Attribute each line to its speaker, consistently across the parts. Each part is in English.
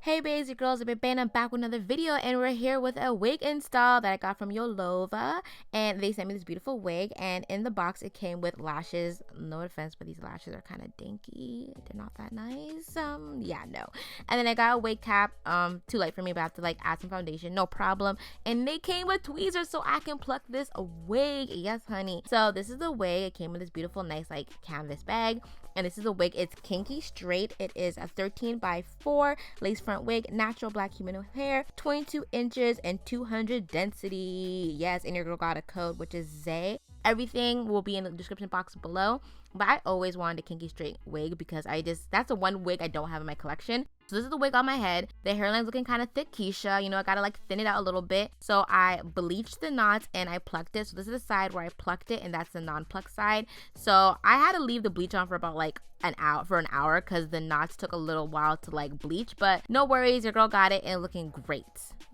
Speaker 1: Hey babes, your girls, I'm back with another video, and we're here with a wig install that I got from Yolova, and they sent me this beautiful wig, and in the box it came with lashes. No offense, but these lashes are kind of dinky. They're not that nice. Yeah, no. And then I got a wig cap, too light for me, but I have to like add some foundation, no problem. And they came with tweezers so I can pluck this wig. Yes, honey. So this is the wig. It came with this beautiful, nice like canvas bag. And this is a wig. It's kinky straight. It is a 13x4 lace front wig, natural black human hair, 22 inches and 200 density. Yes, and your girl got a code, which is ZAY. Everything will be in the description box below. But I always wanted a kinky straight wig because that's the one wig I don't have in my collection. So this is the wig on my head. The hairline's looking kind of thick, Keisha. You know, I gotta like thin it out a little bit. So I bleached the knots and I plucked it. So this is the side where I plucked it, and that's the non-pluck side. So I had to leave the bleach on for about like an hour because the knots took a little while to like bleach. But no worries, your girl got it and looking great.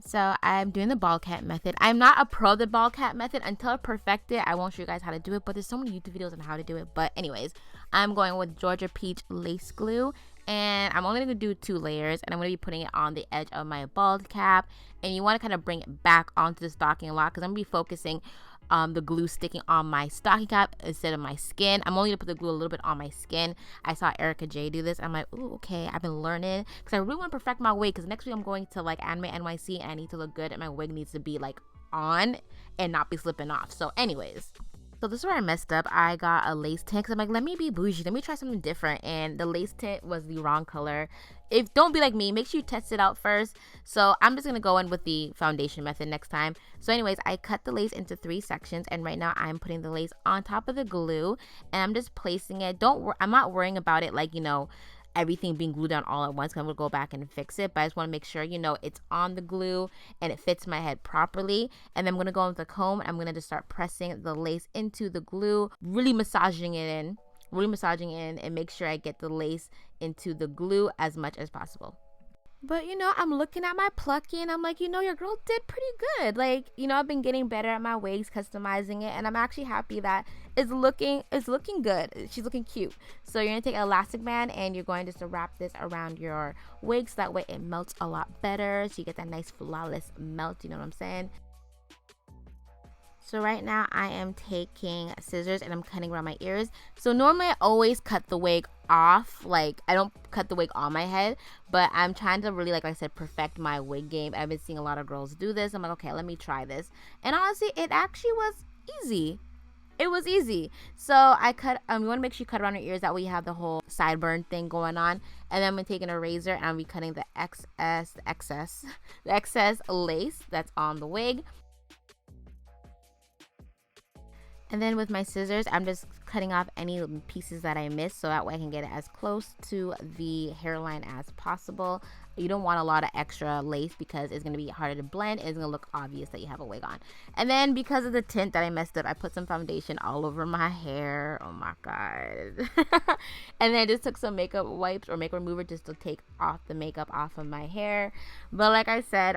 Speaker 1: So I'm doing the ball cap method. I'm not a pro of the ball cap method. Until I perfect it, I won't show you guys how to do it, but there's so many YouTube videos on how to do it. But anyways, I'm going with Georgia Peach lace glue, and I'm only going to do 2 layers, and I'm going to be putting it on the edge of my bald cap. And you want to kind of bring it back onto the stocking a lot because I'm going to be focusing the glue sticking on my stocking cap instead of my skin. I'm only gonna put the glue a little bit on my skin. I saw Erica J do this. I'm like, ooh, okay, I've been learning because I really want to perfect my wig, because next week I'm going to like Anime NYC and I need to look good, and my wig needs to be like on and not be slipping off. So anyways, so this is where I messed up. I got a lace tint because I'm like, let me be bougie, let me try something different, and the lace tint was the wrong color. If don't be like me, make sure you test it out first. So I'm just gonna go in with the foundation method next time. So anyways, I cut the lace into 3 sections, and right now I'm putting the lace on top of the glue, and I'm just placing it. I'm not worrying about it like, you know, everything being glued down all at once. I'm gonna go back and fix it, but I just want to make sure, you know, it's on the glue and it fits my head properly. And then I'm gonna go in with the comb, and I'm gonna just start pressing the lace into the glue, really massaging in and make sure I get the lace into the glue as much as possible. But you know, I'm looking at my plucking, I'm like, you know, your girl did pretty good. Like, you know, I've been getting better at my wigs, customizing it, and I'm actually happy that it's looking good. She's looking cute. So you're gonna take an elastic band and you're going just to wrap this around your wig so that way it melts a lot better, so you get that nice flawless melt, you know what I'm saying? So right now I am taking scissors and I'm cutting around my ears. So normally I always cut the wig off, like I don't cut the wig on my head, but I'm trying to really, like I said, perfect my wig game. I've been seeing a lot of girls do this. I'm like, okay, let me try this. And honestly, it actually was easy. It was easy. So I cut, you want to make sure you cut around your ears, that way you have the whole sideburn thing going on. And then I'm taking a razor and I'm be cutting the excess lace that's on the wig. And then with my scissors, I'm just cutting off any pieces that I missed so that way I can get it as close to the hairline as possible. You don't want a lot of extra lace because it's going to be harder to blend. It's going to look obvious that you have a wig on. And then because of the tint that I messed up, I put some foundation all over my hair. Oh my God. And then I just took some makeup wipes or makeup remover just to take off the makeup off of my hair. But like I said,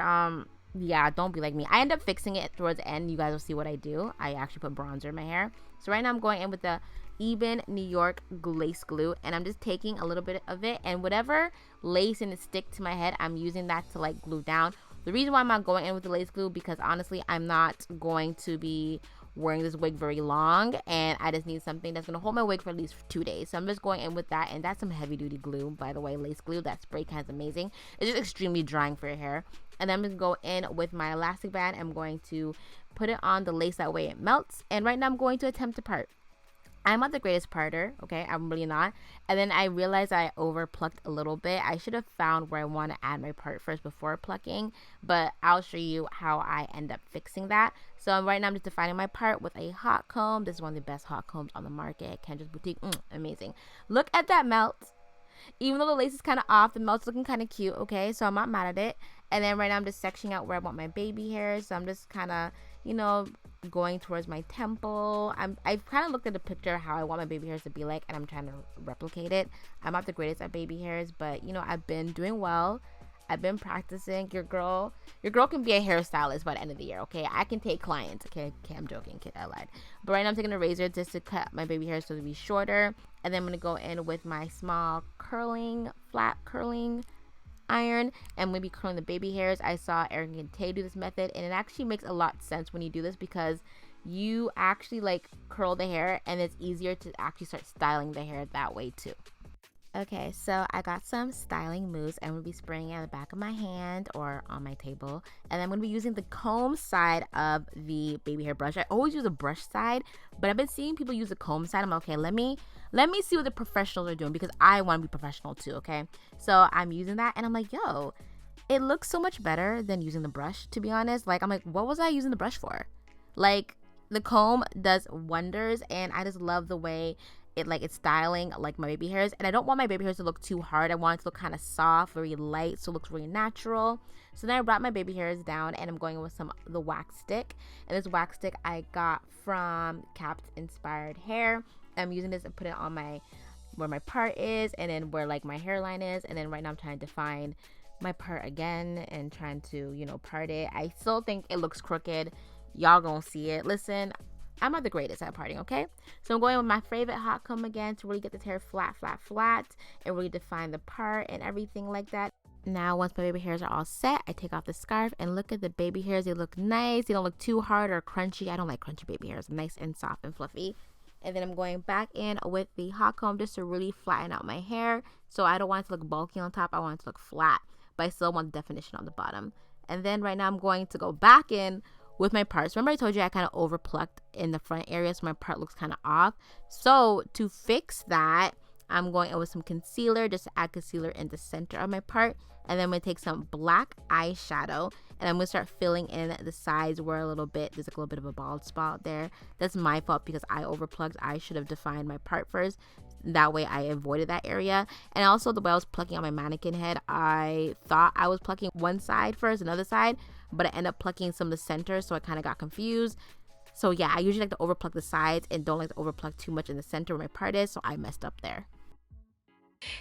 Speaker 1: yeah, don't be like me. I end up fixing it towards the end. You guys will see what I do. I actually put bronzer in my hair. So right now I'm going in with the Even New York lace glue, and I'm just taking a little bit of it, and whatever lace and it stick to my head, I'm using that to like glue down. The reason why I'm not going in with the lace glue, because honestly I'm not going to be wearing this wig very long, and I just need something that's going to hold my wig for at least 2 days. So I'm just going in with that, and that's some heavy duty glue, by the way. Lace glue, that spray can is amazing. It's just extremely drying for your hair. And then I'm going to go in with my elastic band. I'm going to put it on the lace, that way it melts. And right now I'm going to attempt to part. I'm not the greatest parter, okay? I'm really not. And then I realized I over plucked a little bit. I should have found where I want to add my part first before plucking, but I'll show you how I end up fixing that. So right now I'm just defining my part with a hot comb. This is one of the best hot combs on the market. Kendra's Boutique, amazing. Look at that melt. Even though the lace is kind of off, the melt's looking kind of cute, okay? So I'm not mad at it. And then right now I'm just sectioning out where I want my baby hairs. So I'm just kind of, you know, going towards my temple. I've kind of looked at the picture of how I want my baby hairs to be like, and I'm trying to replicate it. I'm not the greatest at baby hairs, but you know, I've been doing well. I've been practicing. Your girl can be a hairstylist by the end of the year, okay? I can take clients, okay? I'm joking, kid, I lied. But right now I'm taking a razor just to cut my baby hair so to be shorter. And then I'm going to go in with my small flat curling iron and maybe curling the baby hairs. I saw Eric and Tay do this method, and it actually makes a lot of sense when you do this because you actually like curl the hair and it's easier to actually start styling the hair that way too. Okay, so I got some styling mousse. I'm going to be spraying it on the back of my hand or on my table. And I'm going to be using the comb side of the baby hair brush. I always use a brush side, but I've been seeing people use the comb side. I'm like, okay, let me see what the professionals are doing because I want to be professional too, okay? So I'm using that and I'm like, yo, it looks so much better than using the brush, to be honest. Like, I'm like, what was I using the brush for? Like, the comb does wonders and I just love the way it's styling like my baby hairs. And I don't want my baby hairs to look too hard. I want it to look kind of soft, very light, so it looks really natural. So then I brought my baby hairs down and I'm going with the wax stick. And this wax stick I got from Caps Inspired Hair. I'm using this and put it on where my part is and then where like my hairline is. And then right now I'm trying to define my part again and trying to, you know, part it. I still think it looks crooked. Y'all gonna see it. Listen, I'm not the greatest at parting, okay? So I'm going with my favorite hot comb again to really get this hair flat, and really define the part and everything like that. Now, once my baby hairs are all set, I take off the scarf and look at the baby hairs. They look nice. They don't look too hard or crunchy. I don't like crunchy baby hairs. Nice and soft and fluffy. And then I'm going back in with the hot comb just to really flatten out my hair. So I don't want it to look bulky on top. I want it to look flat, but I still want definition on the bottom. And then right now I'm going to go back in with my parts. Remember I told you I kind of over plucked in the front area, so my part looks kind of off. So to fix that, I'm going in with some concealer just to add concealer in the center of my part. And then I'm going to take some black eyeshadow and I'm going to start filling in the sides where there's like a little bit of a bald spot there. That's my fault because I over plucked. I should have defined my part first. That way I avoided that area. And also the way I was plucking on my mannequin head, I thought I was plucking one side first, another side, but I ended up plucking some of the center, so I kind of got confused. So yeah, I usually like to over pluck the sides and don't like to over pluck too much in the center where my part is, so I messed up there.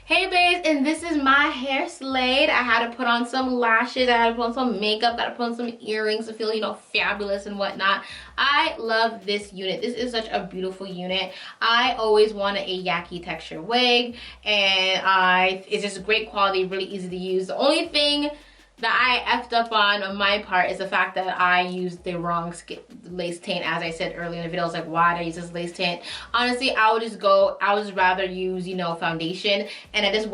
Speaker 1: Hey babes, and this is my hair slayed. I had to put on some lashes, I had to put on some makeup, got to put on some earrings to feel, you know, fabulous and whatnot. I love this unit. This is such a beautiful unit. I always wanted a Yaki texture wig, and it's just great quality, really easy to use. The only thing that I effed up on my part is the fact that I used the wrong lace tint. As I said earlier in the video, I was like, why did I use this lace tint? Honestly, I would just rather use, you know, foundation. And I just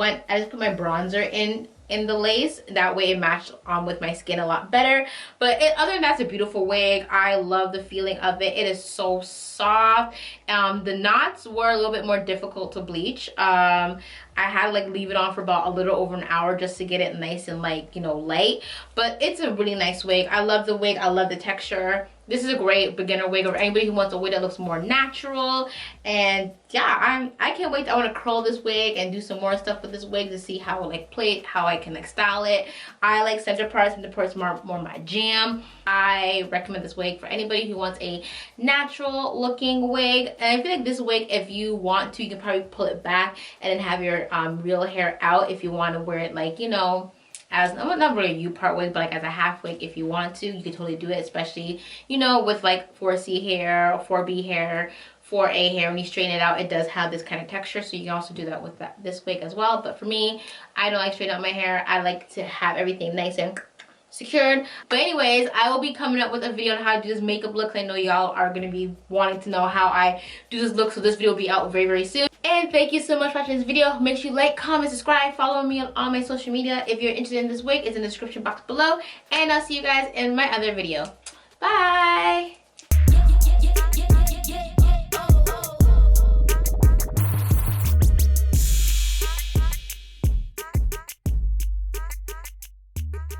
Speaker 1: put my bronzer in the lace. That way it matched with my skin a lot better. But other than that, it's a beautiful wig. I love the feeling of it. It is so soft. The knots were a little bit more difficult to bleach. I had to like leave it on for about a little over an hour just to get it nice and like, you know, light. But it's a really nice wig. I love the wig. I love the texture. This is a great beginner wig or anybody who wants a wig that looks more natural. And yeah, I can't wait. I want to curl this wig and do some more stuff with this wig to see how I like play it, how I can like style it. I like center parts, and the parts more my jam. I recommend this wig for anybody who wants a natural looking wig. And I feel like this wig, if you want to, you can probably pull it back and then have your real hair out if you want to wear it, like, you know, as not really a U-part wig, but like as a half wig. If you want to, you can totally do it, especially, you know, with like 4C hair or 4B hair, 4A hair. When you straighten it out, it does have this kind of texture, so you can also do that with this wig as well. But for me, I don't like straightening out my hair. I like to have everything nice and secured. But anyways, I will be coming up with a video on how to do this makeup look. I know y'all are going to be wanting to know how I do this look, so this video will be out very, very soon. And thank you so much for watching this video. Make sure you like, comment, subscribe, follow me on all my social media. If you're interested in this wig, it's in the description box below. And I'll see you guys in my other video. Bye!